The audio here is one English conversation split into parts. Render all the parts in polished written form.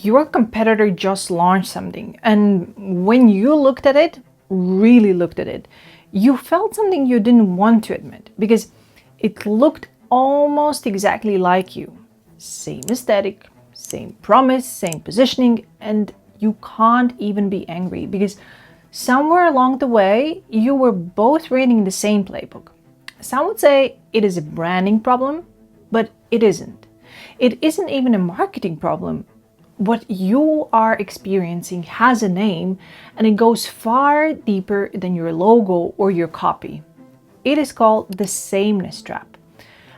your competitor just launched something, and when you looked at it, really looked at it, you felt something you didn't want to admit because it looked almost exactly like you. Same aesthetic, same promise, same positioning, and you can't even be angry because somewhere along the way, you were both reading the same playbook. Some would say it is a branding problem, but it isn't. It isn't even a marketing problem. What you are experiencing has a name, and it goes far deeper than your logo or your copy. It is called the Sameness Trap.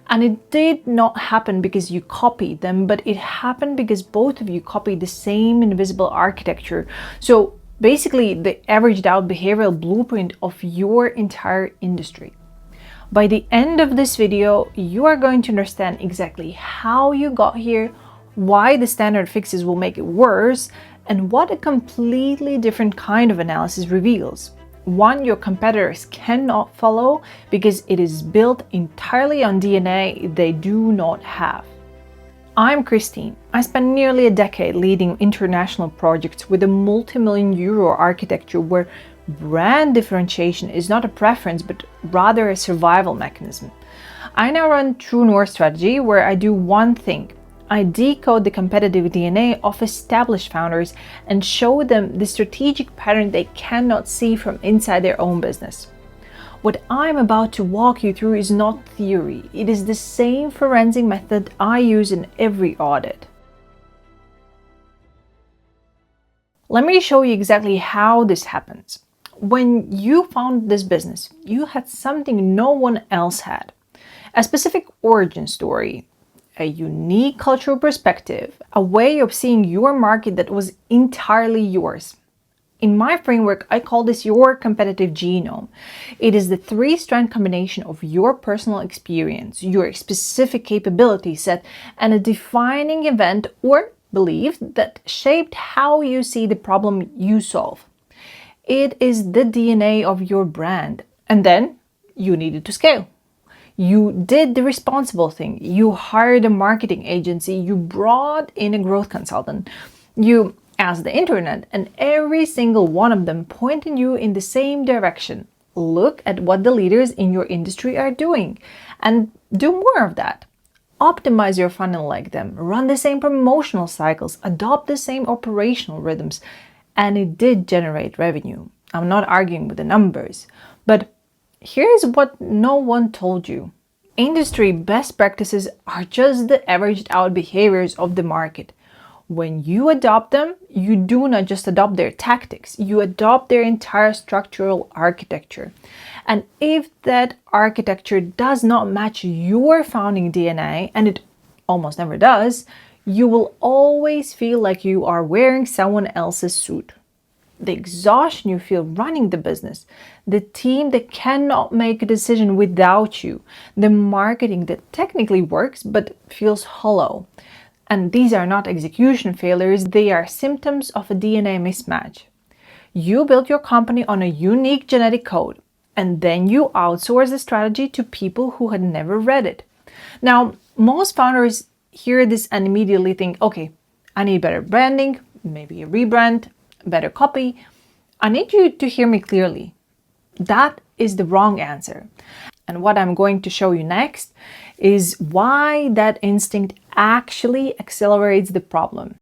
And it did not happen because you copied them, but it happened because both of you copied the same invisible architecture. So basically, the averaged out behavioral blueprint of your entire industry. By the end of this video, you are going to understand exactly how you got here, why the standard fixes will make it worse, and what a completely different kind of analysis reveals. One your competitors cannot follow because it is built entirely on DNA they do not have. I'm Christine. I spent nearly a decade leading international projects with a multi-million euro architecture where brand differentiation is not a preference but rather a survival mechanism. I now run True North Strategy, where I do one thing. I decode the competitive DNA of established founders and show them the strategic pattern they cannot see from inside their own business. What I'm about to walk you through is not theory. It is the same forensic method I use in every audit. Let me show you exactly how this happens. When you found this business, you had something no one else had. A specific origin story, a unique cultural perspective, a way of seeing your market that was entirely yours. In my framework, I call this your competitive genome. It is the three-strand combination of your personal experience, your specific capability set, and a defining event or belief that shaped how you see the problem you solve. It is the DNA of your brand. And then you needed to scale. You did the responsible thing. You hired a marketing agency. You brought in a growth consultant. You asked the internet, and every single one of them pointed you in the same direction. Look at what the leaders in your industry are doing and do more of that. Optimize your funnel like them. Run the same promotional cycles. Adopt the same operational rhythms. And it did generate revenue. I'm not arguing with the numbers, but here's what no one told you. Industry best practices are just the averaged out behaviors of the market. When you adopt them, you do not just adopt their tactics, you adopt their entire structural architecture. And if that architecture does not match your founding DNA, and it almost never does, you will always feel like you are wearing someone else's suit. The exhaustion you feel running the business, the team that cannot make a decision without you, the marketing that technically works but feels hollow. And these are not execution failures, they are symptoms of a DNA mismatch. You built your company on a unique genetic code, and then you outsource the strategy to people who had never read it. Now, most founders hear this and immediately think, okay, I need better branding, maybe a rebrand, better copy. I need you to hear me clearly. That is the wrong answer. And what I'm going to show you next is why that instinct actually accelerates the problem.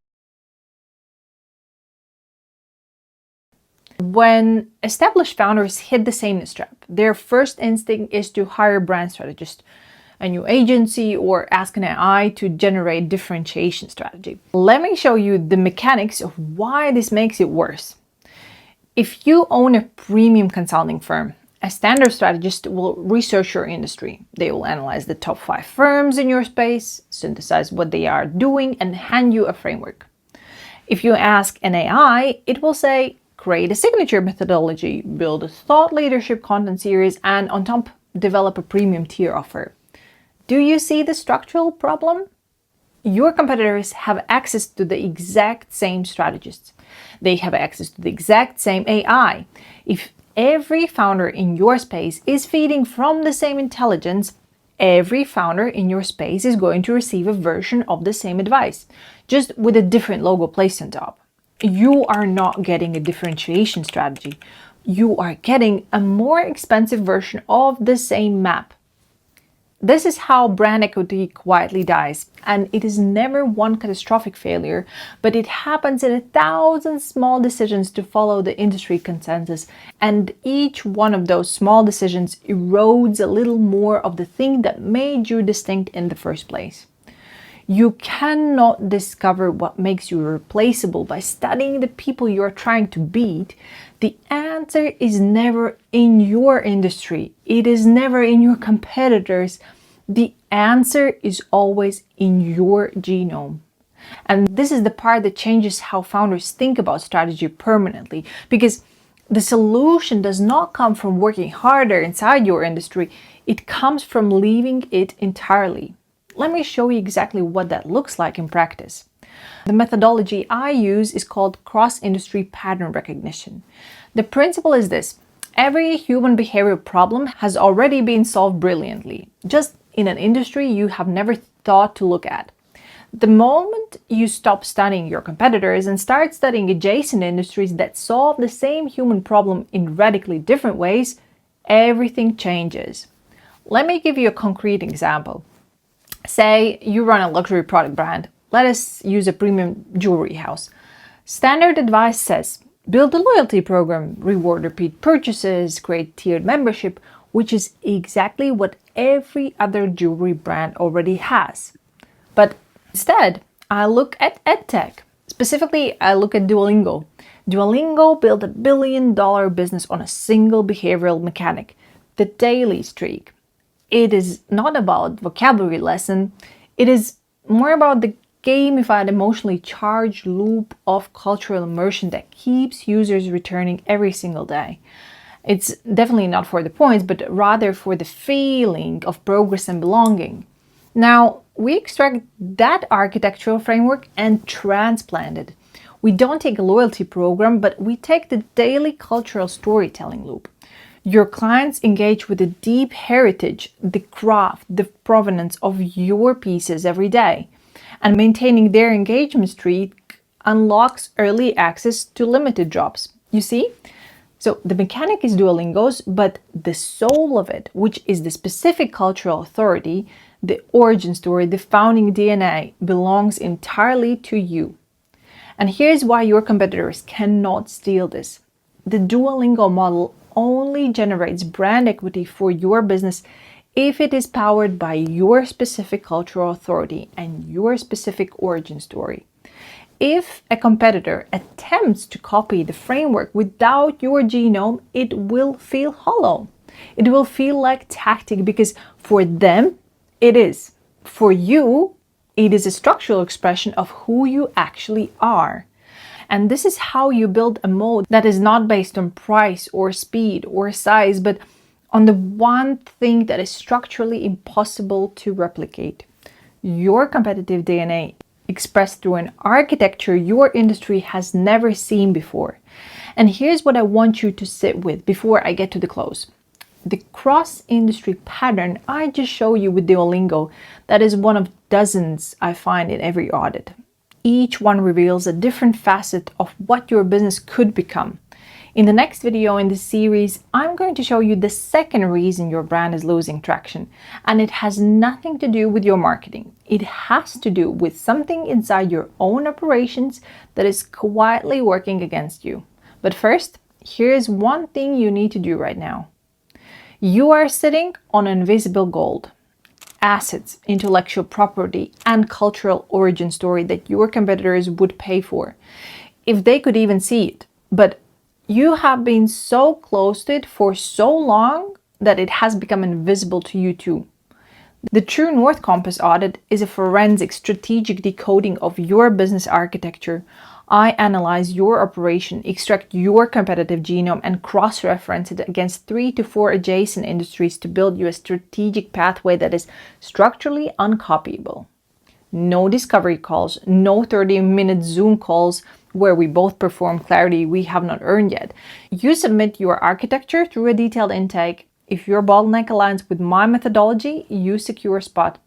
When established founders hit the sameness trap, their first instinct is to hire a brand strategist, a new agency, or ask an AI to generate differentiation strategy. Let me show you the mechanics of why this makes it worse. If you own a premium consulting firm, a standard strategist will research your industry. They will analyze the top 5 firms in your space, synthesize what they are doing, and hand you a framework. If you ask an AI, it will say, create a signature methodology, build a thought leadership content series, and on top, develop a premium tier offer. Do you see the structural problem? Your competitors have access to the exact same strategists. They have access to the exact same AI. If every founder in your space is feeding from the same intelligence, every founder in your space is going to receive a version of the same advice. just with a different logo placed on top. You are not getting a differentiation strategy. You are getting a more expensive version of the same map. This is how brand equity quietly dies, and it is never one catastrophic failure, but it happens in 1,000 small decisions to follow the industry consensus, and each one of those small decisions erodes a little more of the thing that made you distinct in the first place. You cannot discover what makes you replaceable by studying the people you are trying to beat. The answer is never in your industry. It is never in your competitors. The answer is always in your genome. And this is the part that changes how founders think about strategy permanently, because the solution does not come from working harder inside your industry. It comes from leaving it entirely. Let me show you exactly what that looks like in practice. The methodology I use is called cross-industry pattern recognition. The principle is this: every human behavioral problem has already been solved brilliantly, just in an industry you have never thought to look at. The moment you stop studying your competitors and start studying adjacent industries that solve the same human problem in radically different ways, everything changes. Let me give you a concrete example. Say you run a luxury product brand. Let us use a premium jewelry house. Standard advice says, build a loyalty program, reward repeat purchases, create tiered membership, which is exactly what every other jewelry brand already has. But instead, I look at EdTech. Specifically, I look at Duolingo. Duolingo built $1 billion business on a single behavioral mechanic, the daily streak. It is not about vocabulary lesson. It is more about the gamified, emotionally charged loop of cultural immersion that keeps users returning every single day. It's definitely not for the points, but rather for the feeling of progress and belonging. Now, we extract that architectural framework and transplant it. We don't take a loyalty program, but we take the daily cultural storytelling loop. Your clients engage with the deep heritage, the craft, the provenance of your pieces every day. And maintaining their engagement streak unlocks early access to limited drops. You see? So the mechanic is Duolingo's, but the soul of it, which is the specific cultural authority, the origin story, the founding DNA, belongs entirely to you. And here's why your competitors cannot steal this. The Duolingo model only generates brand equity for your business if it is powered by your specific cultural authority and your specific origin story. If a competitor attempts to copy the framework without your genome, it will feel hollow. It will feel like tactic because for them, it is. For you, it is a structural expression of who you actually are. And this is how you build a moat that is not based on price or speed or size, but on the one thing that is structurally impossible to replicate: your competitive DNA, expressed through an architecture your industry has never seen before. And here's what I want you to sit with before I get to the close. The cross-industry pattern I just showed you with Duolingo, that is one of dozens I find in every audit. Each one reveals a different facet of what your business could become. In the next video in this series, I'm going to show you the second reason your brand is losing traction, and it has nothing to do with your marketing. It has to do with something inside your own operations that is quietly working against you. But first, here's one thing you need to do right now. You are sitting on invisible gold. Assets, intellectual property, and cultural origin story that your competitors would pay for, if they could even see it. But you have been so close to it for so long that it has become invisible to you too. The True North Compass Audit is a forensic strategic decoding of your business architecture. I analyze your operation, extract your competitive genome, and cross-reference it against 3 to 4 adjacent industries to build you a strategic pathway that is structurally uncopyable. No discovery calls, no 30-minute Zoom calls where we both perform clarity we have not earned yet. You submit your architecture through a detailed intake. If your bottleneck aligns with my methodology, you secure a spot.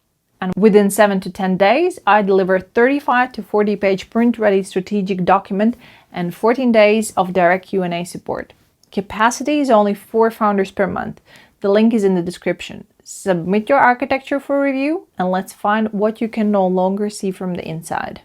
And within 7 to 10 days, I deliver 35 to 40 page print-ready strategic document and 14 days of direct Q&A support. Capacity is only 4 founders per month. The link is in the description. Submit your architecture for review and let's find what you can no longer see from the inside.